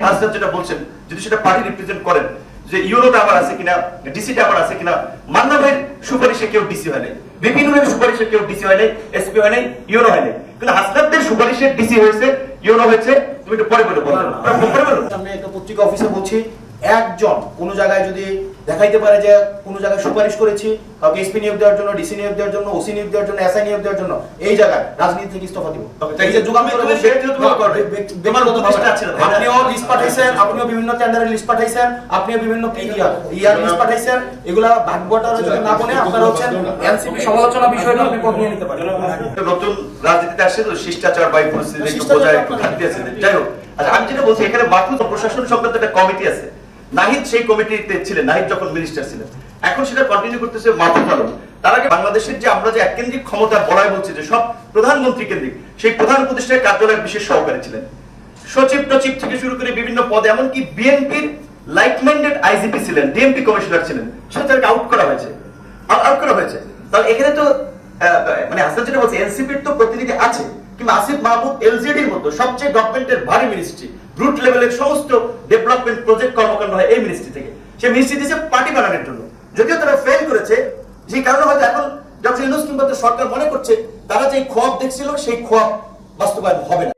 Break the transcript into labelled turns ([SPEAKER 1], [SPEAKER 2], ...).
[SPEAKER 1] হাসনাত যেটা বলছেন যদি সেটা পার্টি রিপ্রেজেন্ট করেন যে ইউরোটা আবার আছে কিনা, ডিসিটা আবার আছে কিনা, মান্না ভাইয়ের সুপারিশে কেউ ডিসি হয় নাই, বিপিন ভাইয়ের সুপারিশে কেউ ডিসি হয় নাই, এসপি হয় নাই, ইউরো হয় নাই, কিন্তু হাসনাতদের সুপারিশে ডিসি হয়েছে, ইউরো হয়েছে। তুমি একটু পরে বলো।
[SPEAKER 2] আমি একটা পত্রিকা অফিসে বলছি, একজন কোন জায়গায় যদি দেখাইতে পারে যে কোন জায়গায় সুপারিশ করেছি কাউকে এসপি নিয়োগ দেওয়ার জন্য, ডিসি নিয়োগ দেওয়ার জন্য, ওসি নিয়োগ দেওয়ার জন্য, এসআই নিয়োগ দেওয়ার জন্য, এই জায়গায় রাজনীতি থেকে ইস্তফা দিব। এই যে যুগান্তর আপনিও লিস্ট পাঠাইছেন, আপনিও বিভিন্ন টেন্ডারের লিস্ট পাঠাইছেন, আপনিও বিভিন্ন ইয়ার লিস্ট পাঠাইছেন, এগুলা ভাগ্যটা যদি না বনে আপনারা হচ্ছেন এনসিপি সমালোচনা বিষয়টা আপনি পদ নিয়ে নিতে পারেন।
[SPEAKER 1] নতুন রাজনীতিতে আসছে তো শিষ্টাচার বাই পরিস্থিতি একটু বোঝায় একটু ঘাটতি আছে। যাই হোক, আচ্ছা আমি যেটা বলছি এখানে মাহফুজ প্রশাসন সংক্রান্ত একটা কমিটি আছে, নাহিদ সেই কমিটিতে ছিলেন, নাহিদ যখন মিনিস্টার ছিলেন, এখন সেটা কন্টিনিউ করতেছে মাহফুজ আলম। তার আগে বাংলাদেশের যে আমরা যে এককেন্দ্রিক ক্ষমতা বলায় বলছি যে সব প্রধানমন্ত্রী কেন্দ্রিক, সেই প্রধান উপদেষ্টার কার্যালয়ের বিশেষ সহকারী ছিলেন, সচিব টচিব থেকে শুরু করে বিভিন্ন পদে, এমনকি বিএনপির লাইক মাইন্ডেড আইজিপি ছিলেন, ডিএমপি কমিশনার ছিলেন, সেটা তাকে আউট করা হয়েছে। তাহলে এখানে তো মানে হাসান যেটা বলছে এনসিপির তো প্রতিনিধি আছে, কিন্তু আসিফ মাহমুদ এলজেডির মতো সবচেয়ে গভর্নমেন্টের ভারী মিনিস্ট্রি, রুট লেভেলের সমস্ত ডেভেলপমেন্ট প্রজেক্ট কর্মকাণ্ড হয় এই মিনিস্ট্রি থেকে। সে মিনিস্ট্রি দিয়েছে পার্টি বানানোর জন্য, যদিও তারা ফেল করেছে, যে কারণে হয়তো এখন ডক্টর ইউনূস কিংবা সরকার মনে করছে তারা যে খোয়াব দেখছিল সেই খোয়াব বাস্তবায়ন হবে না।